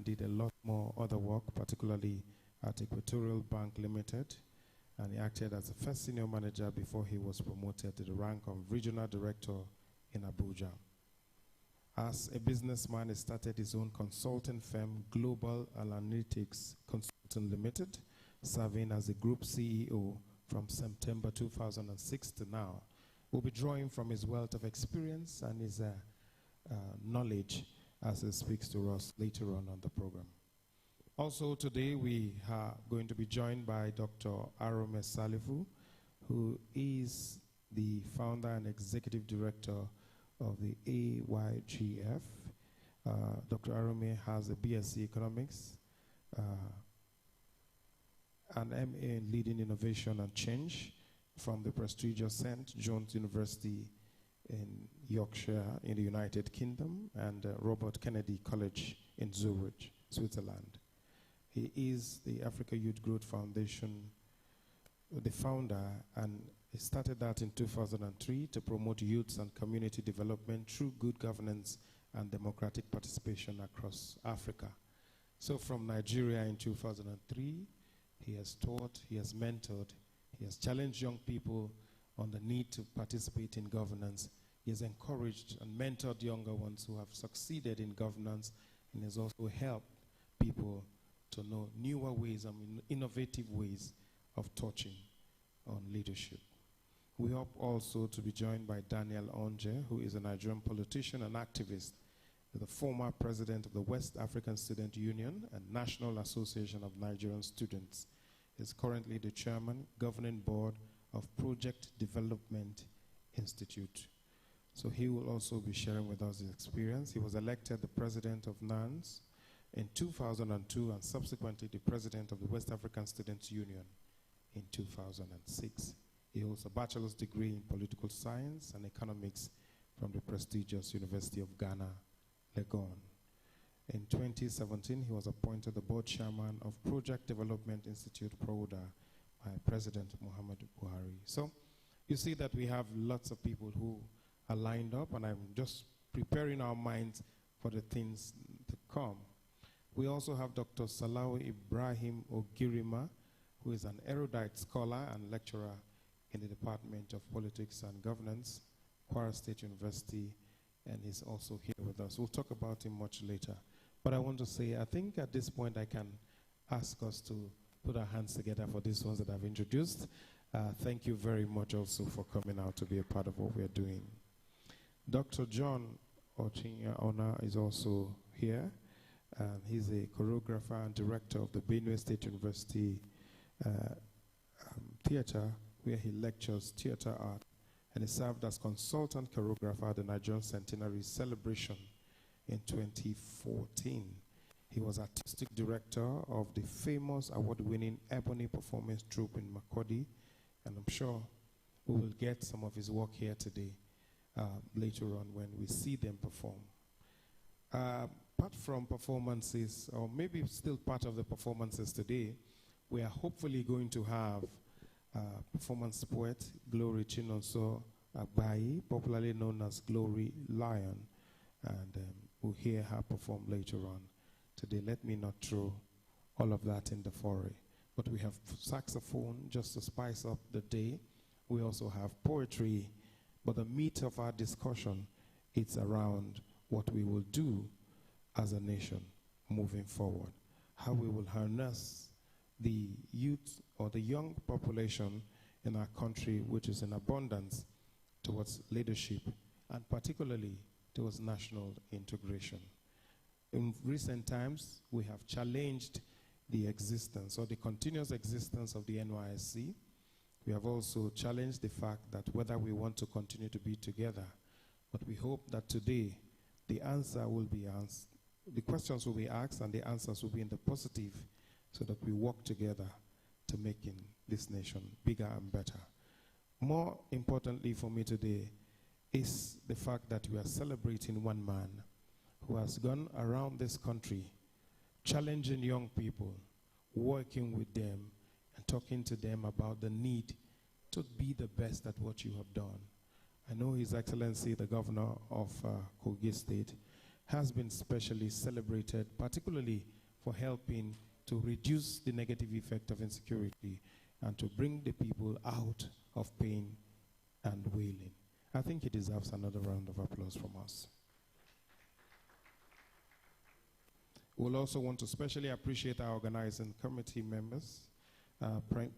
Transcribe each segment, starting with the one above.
did a lot more other work, particularly at Equatorial Bank Limited, and he acted as the first senior manager before he was promoted to the rank of regional director in Abuja. As a businessman, he started his own consulting firm, Global Analytics Consulting Limited, serving as the group CEO from September 2006 to now. We'll be drawing from his wealth of experience and his knowledge as he speaks to us later on the program. Also today we are going to be joined by Dr. Arome Salifu, who is the founder and executive director of the AYGF. Dr. Arome has a BSc Economics, an MA in Leading Innovation and Change from the prestigious St. John's University in Yorkshire in the United Kingdom, and Robert Kennedy College in Zurich, Switzerland. He is the Africa Youth Growth Foundation, the founder, and he started that in 2003 to promote youth and community development through good governance and democratic participation across Africa. So from Nigeria in 2003, he has taught, he has mentored, he has challenged young people on the need to participate in governance. He has encouraged and mentored younger ones who have succeeded in governance, and has also helped people to know newer ways and innovative ways of touching on leadership. We hope also to be joined by Daniel Onje, who is a Nigerian politician and activist, the former president of the West African Student Union and National Association of Nigerian Students. He is currently the chairman, governing board of Project Development Institute. So he will also be sharing with us his experience. He was elected the president of NANS in 2002 and subsequently the president of the West African Students Union in 2006. He holds a bachelor's degree in political science and economics from the prestigious University of Ghana, Legon. In 2017, he was appointed the board chairman of Project Development Institute, PRODA, by President Muhammadu Buhari. So you see that we have lots of people who are lined up, and I'm just preparing our minds for the things to come. We also have Dr. Salawi Ibrahim Ogirima, who is an erudite scholar and lecturer in the Department of Politics and Governance, Kwara State University, and he's also here with us. We'll talk about him much later. But I want to say, I think at this point I can ask us to put our hands together for these ones that I've introduced. Thank you very much also for coming out to be a part of what we're doing. Dr. John Ochinya-Ona is also here. He's a choreographer and director of the Benue State University Theatre, where he lectures theatre art, and he served as consultant choreographer at the Nigerian Centenary Celebration in 2014. He was artistic director of the famous award-winning Ebony Performance Troupe in Makurdi, and I'm sure we will get some of his work here today, later on when we see them perform. Apart from performances, or maybe still part of the performances today, we are hopefully going to have performance poet Glory Chinonso Agbayi, popularly known as Glory Lion, and we'll hear her perform later on today. Let me not throw all of that in the foray, but we have saxophone just to spice up the day. We also have poetry, but the meat of our discussion, it's around what we will do as a nation moving forward, how we will harness the youth or the young population in our country, which is in abundance, towards leadership and particularly towards national integration. In recent times, we have challenged the existence or the continuous existence of the NYSC. We have also challenged the fact that whether we want to continue to be together, but we hope that today the answer will be asked, the questions will be asked and the answers will be in the positive, so that we work together to making this nation bigger and better. More importantly for me today is the fact that we are celebrating one man who has gone around this country challenging young people, working with them and talking to them about the need to be the best at what you have done. I know His Excellency, the Governor of Kogi State, has been specially celebrated, particularly for helping to reduce the negative effect of insecurity and to bring the people out of pain and wailing. I think it deserves another round of applause from us. We'll also want to specially appreciate our organizing committee members.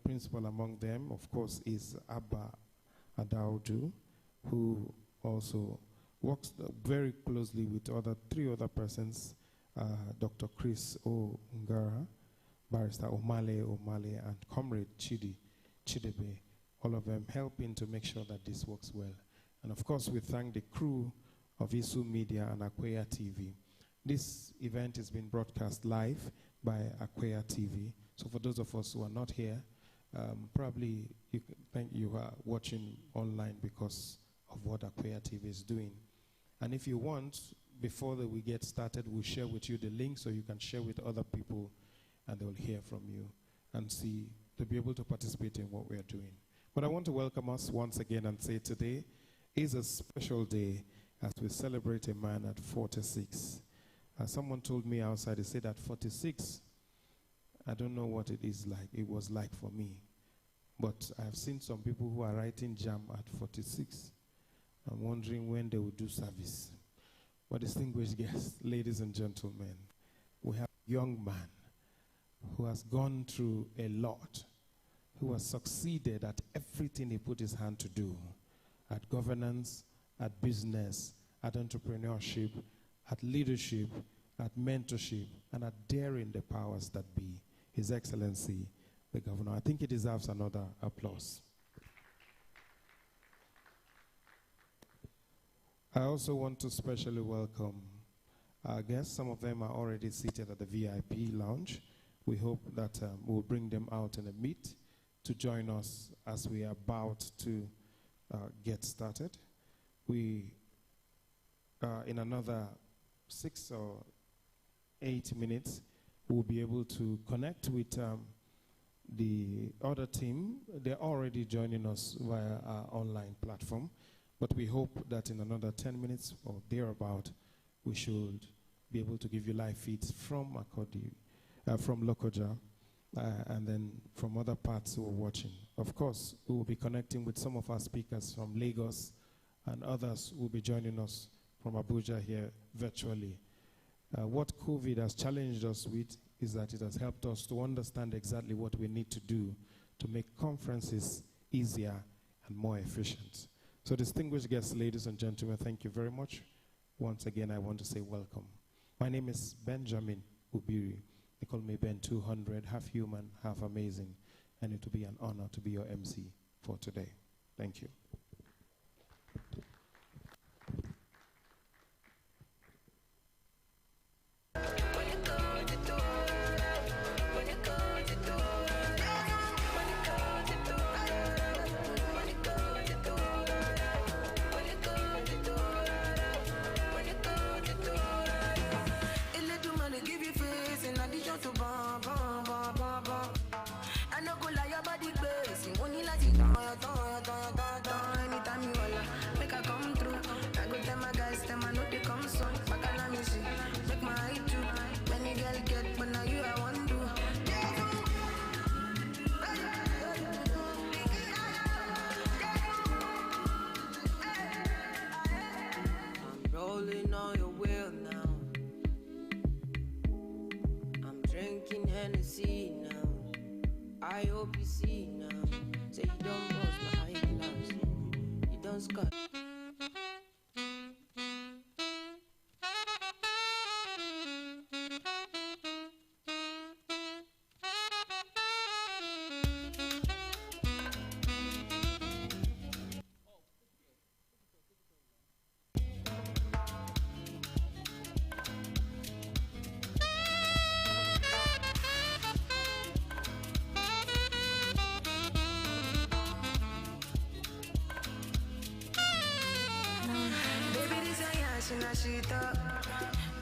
Principal among them, of course, is Abba Adaudu, who also works very closely with three other persons, Dr. Chris O. Ngara, Barrister Omale, and Comrade Chidebe, all of them helping to make sure that this works well. And of course, we thank the crew of Isu Media and Akweya TV. This event is being broadcast live by Akweya TV. So for those of us who are not here, probably you think you are watching online because of what Akweya TV is doing. And if you want, before we get started, we'll share with you the link so you can share with other people and they'll hear from you and see, to be able to participate in what we are doing. But I want to welcome us once again and say today is a special day as we celebrate a man at 46. Someone told me outside, they said at 46, I don't know what it was like for me. But I've seen some people who are writing jam at 46. I'm wondering when they will do service. But distinguished guests, ladies and gentlemen, we have a young man who has gone through a lot, who has succeeded at everything he put his hand to do, at governance, at business, at entrepreneurship, at leadership, at mentorship, and at daring the powers that be. His Excellency, the Governor. I think he deserves another applause. I also want to specially welcome our guests. Some of them are already seated at the VIP lounge. We hope that we'll bring them out in a meet to join us as we are about to get started. We, in another 6 or 8 minutes, we'll be able to connect with the other team. They're already joining us via our online platform, but we hope that in another 10 minutes or thereabout, we should be able to give you live feeds from Lokoja, and then from other parts who are watching. Of course, we will be connecting with some of our speakers from Lagos, and others will be joining us from Abuja here virtually. What COVID has challenged us with is that it has helped us to understand exactly what we need to do to make conferences easier and more efficient. So distinguished guests, ladies and gentlemen, thank you very much. Once again, I want to say welcome. My name is Benjamin Ubiri. They call me Ben 200, half human, half amazing. And it will be an honor to be your MC for today. Thank you. I hope you see now. Say you don't bust my eyeglass. You don't scar.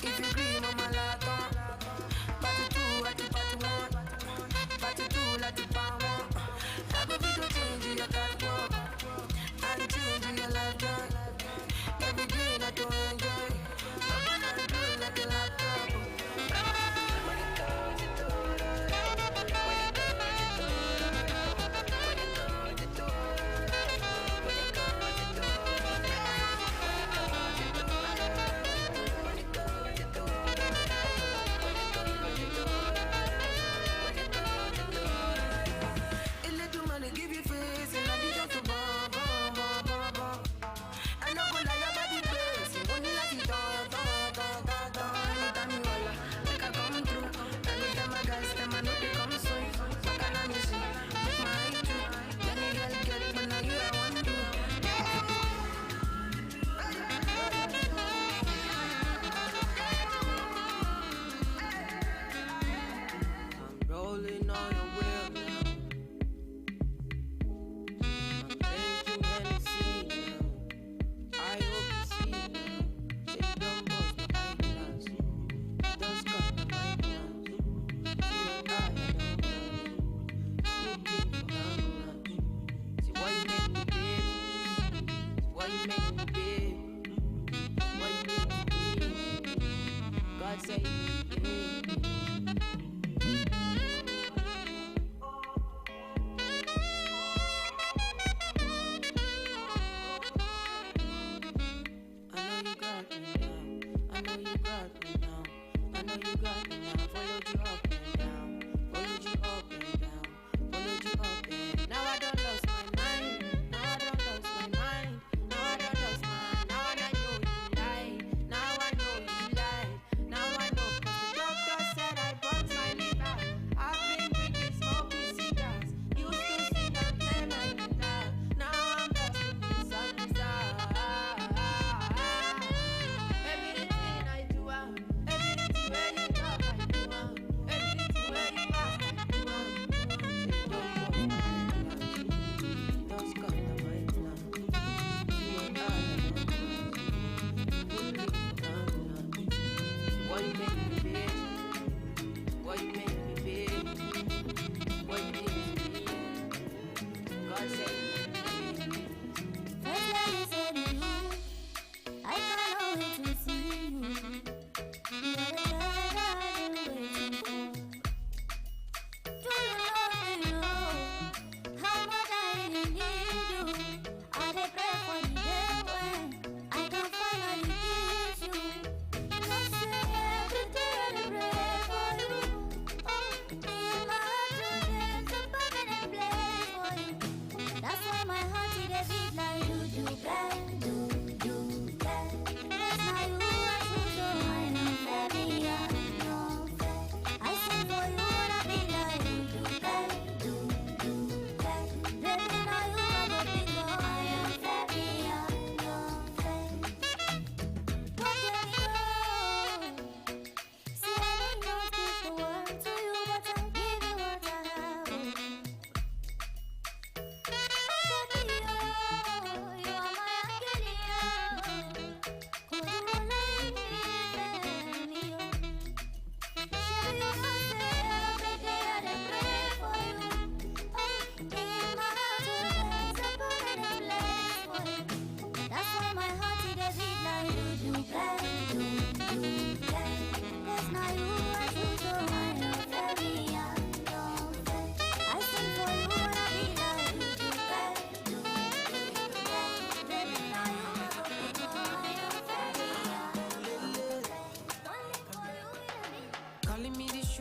If you agree, mama lata. Party 2 at the party 1. Party 2 at the power. I go be to change your catwalk and change your lifestyle. Every day that you enjoy.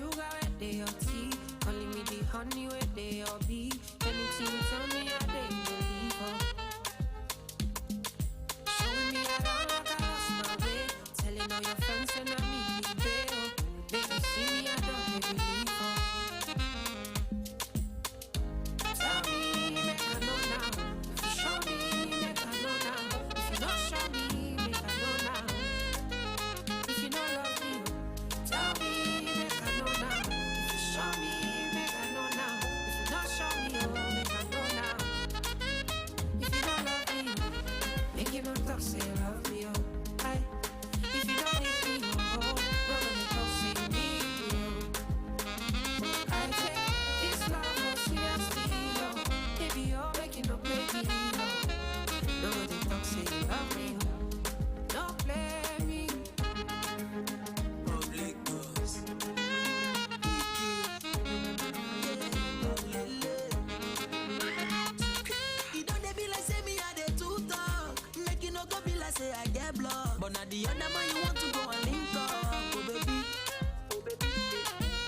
sugar with they your tea. Calling me the honey with they your bee. Anything you tell me, I didn't believe her. Showing me around like I lost my way. Telling all your friends and I mean me bail. Baby, see me, I don't believe her. Tell me, make I know now. If you show me, make I know now. If you don't show me, make I know now. If you don't love me, tell me, make I know now. If you show me, make I know now. If you don't show me, oh, make I know now. If you don't love me, make you not talk, say you love me, oh. Aye. If you don't need me, oh, nobody talk, say you need me, oh. I take this love more seriously, oh. Baby, you're making up, baby, oh. Nobody talk, say you love me, oh. Don't play me. Public bus. It don't dey be like say me I dey too talk. Make you no go be like say I get blocked. But now the other man you want to go and link up, oh baby.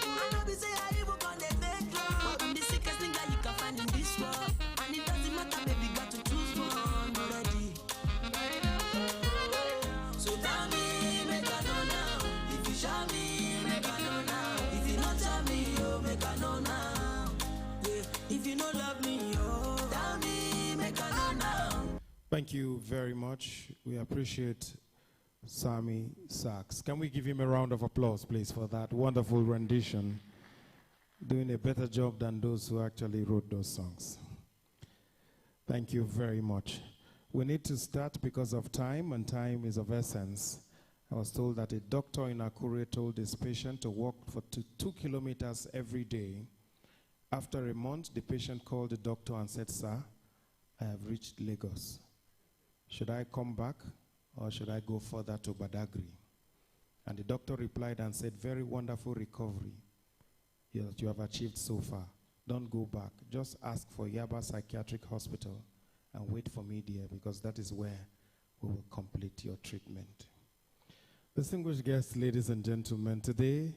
I know be say I even gon' dey fake love, but I'm the sickest thing that you can find in this world. And it doesn't matter, baby, got to choose one already. So tell me, make I know now. If you show me, make I know now. If you not tell me, oh, make I know now. Yeah. If you don't love me, oh, tell me, make I know now. Thank you very much. We appreciate Sami Sachs. Can we give him a round of applause, please, for that wonderful rendition? Doing a better job than those who actually wrote those songs. Thank you very much. We need to start because of time, and time is of essence. I was told that a doctor in Akweya told his patient to walk for 2 kilometers every day. After a month, the patient called the doctor and said, "Sir, I have reached Lagos. Should I come back or should I go further to Badagry?" And the doctor replied and said, "Very wonderful recovery that you have achieved so far. Don't go back. Just ask for Yaba Psychiatric Hospital and wait for me there, because that is where we will complete your treatment." Distinguished guests, ladies and gentlemen, today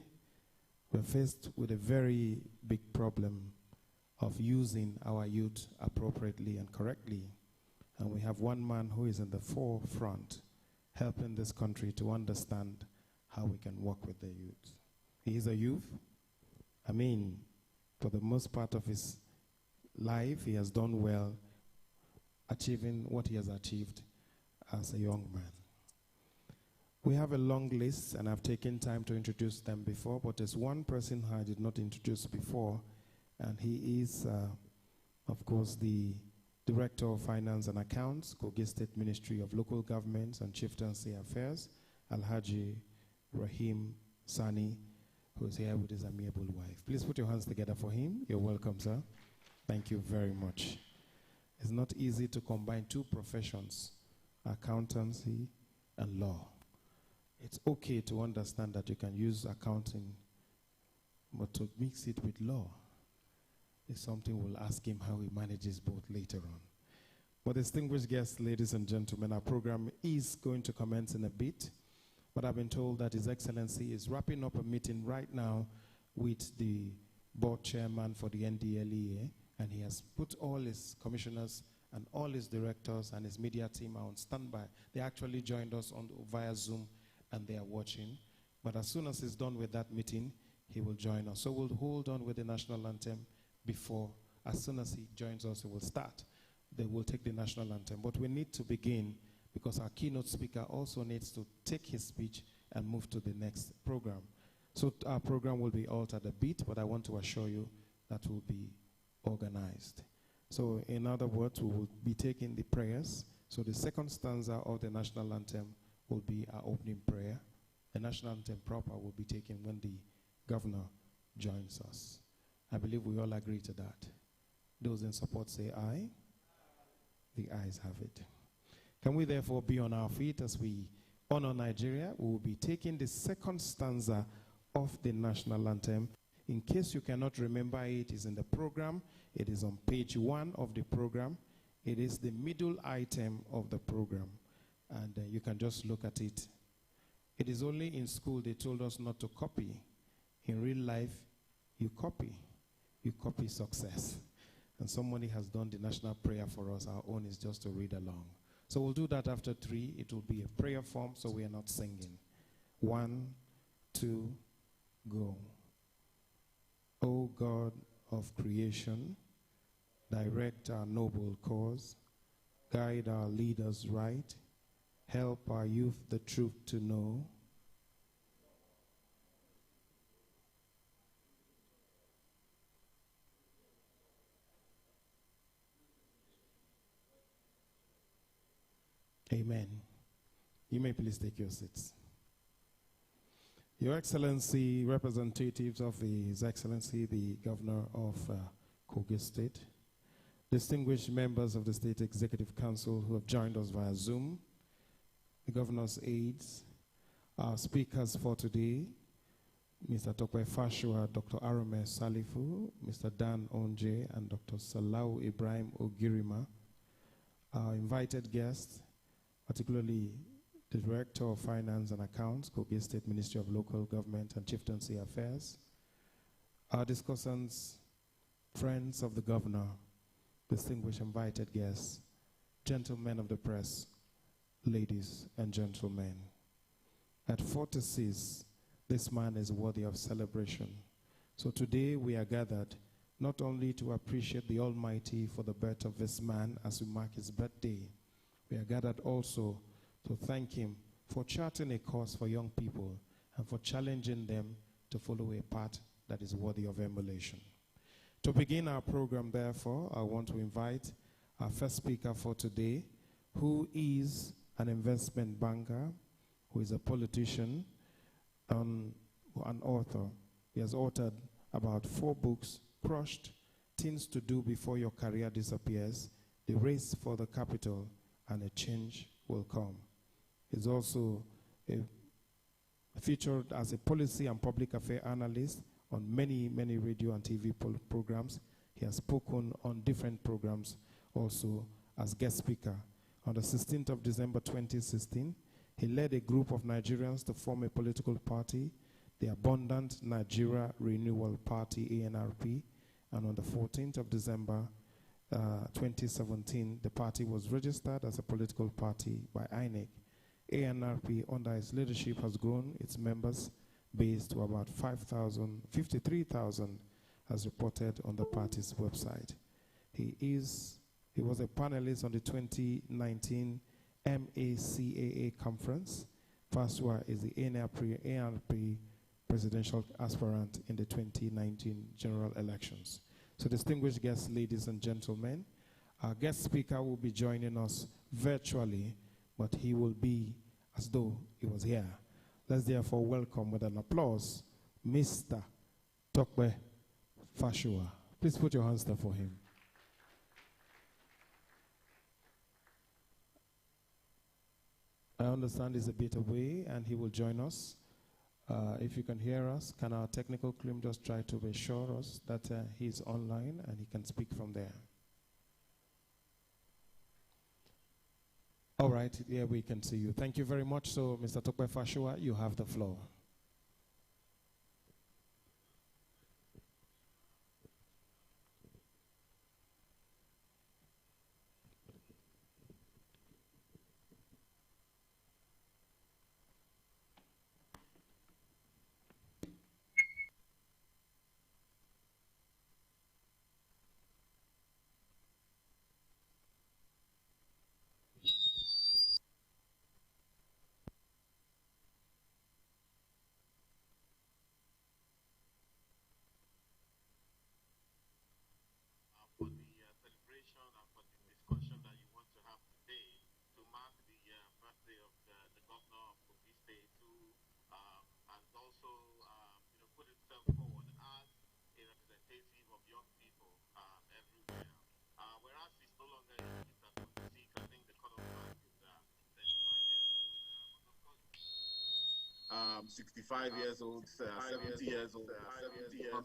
we're faced with a very big problem of using our youth appropriately and correctly. And we have one man who is in the forefront helping this country to understand how we can work with the youth. He is a youth. I mean, for the most part of his life, he has done well achieving what he has achieved as a young man. We have a long list, and I've taken time to introduce them before, but there's one person I did not introduce before, and he is, of course, the Director of Finance and Accounts, Kogi State Ministry of Local Governments and Chieftaincy Affairs, Alhaji Rahim Sani, who is here with his amiable wife. Please put your hands together for him. You're welcome, sir. Thank you very much. It's not easy to combine two professions, accountancy and law. It's okay to understand that you can use accounting, but to mix it with law is something we'll ask him how he manages both later on. But distinguished guests, ladies and gentlemen, our program is going to commence in a bit, but I've been told that His Excellency is wrapping up a meeting right now with the board chairman for the NDLEA, and he has put all his commissioners and all his directors and his media team are on standby. They actually joined us via Zoom, and they are watching. But as soon as he's done with that meeting, he will join us. So we'll hold on with the national anthem before, as soon as he joins us, he will start. They will take the national anthem. But we need to begin because our keynote speaker also needs to take his speech and move to the next program. So our program will be altered a bit, but I want to assure you that will be organized. So in other words, we will be taking the prayers. So the second stanza of the national anthem will be our opening prayer. The national anthem proper will be taken when the governor joins us. I believe we all agree to that. Those in support say aye. The ayes have it. Can we therefore be on our feet as we honor Nigeria? We will be taking the second stanza of the national anthem. In case you cannot remember, it is in the program. It is on page 1 of the program. It is the middle item of the program. And you can just look at it. It is only in school they told us not to copy. In real life, you copy success. And somebody has done the national prayer for us. Our own is just to read along. So we'll do that after 3. It will be a prayer form, so we are not singing. 1, 2, go. O God of creation, direct our noble cause, guide our leaders right, help our youth the truth to know. Amen. You may please take your seats. Your Excellency, representatives of His Excellency, the Governor of Kogi State, distinguished members of the State Executive Council who have joined us via Zoom, the Governor's aides, our speakers for today, Mr. Tokwe Fashua, Dr. Arome Salifu, Mr. Dan Onje, and Dr. Salau Ibrahim Ogirima, our invited guests, particularly the Director of Finance and Accounts, Kogi State Ministry of Local Government and Chieftaincy Affairs, our discussants, friends of the Governor, distinguished invited guests, gentlemen of the press, ladies and gentlemen. At 46, this man is worthy of celebration. So today we are gathered not only to appreciate the Almighty for the birth of this man as we mark his birthday, we are gathered also to thank him for charting a course for young people and for challenging them to follow a path that is worthy of emulation. To begin our program, therefore, I want to invite our first speaker for today, who is an investment banker, who is a politician, an author. He has authored about 4 books: Crushed, Things to Do Before Your Career Disappears, The Race for the Capital, and A Change Will Come. He's also featured as a policy and public affairs analyst on many radio and TV programs. He has spoken on different programs also as guest speaker. On the 16th of December 2016, he led a group of Nigerians to form a political party, the Abundant Nigeria Renewal Party, ANRP, and on the 14th of December 2017, the party was registered as a political party by INEC. ANRP, under his leadership, has grown its members base to about 53,000, as reported on the party's website. He was a panelist on the 2019 MACAA conference. Fasua is the ANRP presidential aspirant in the 2019 general elections. So distinguished guests, ladies and gentlemen, our guest speaker will be joining us virtually, but he will be as though he was here. Let's therefore welcome with an applause Mr. Tokwe Fashua. Please put your hands there for him. I understand he's a bit away and he will join us. If you can hear us, can our technical team just try to assure us that he's online and he can speak from there? All right, yeah, we can see you. Thank you very much. So, Mr. Tokwe Fashua, you have the floor. Sixty-five years old, 70 years old, 70 years old.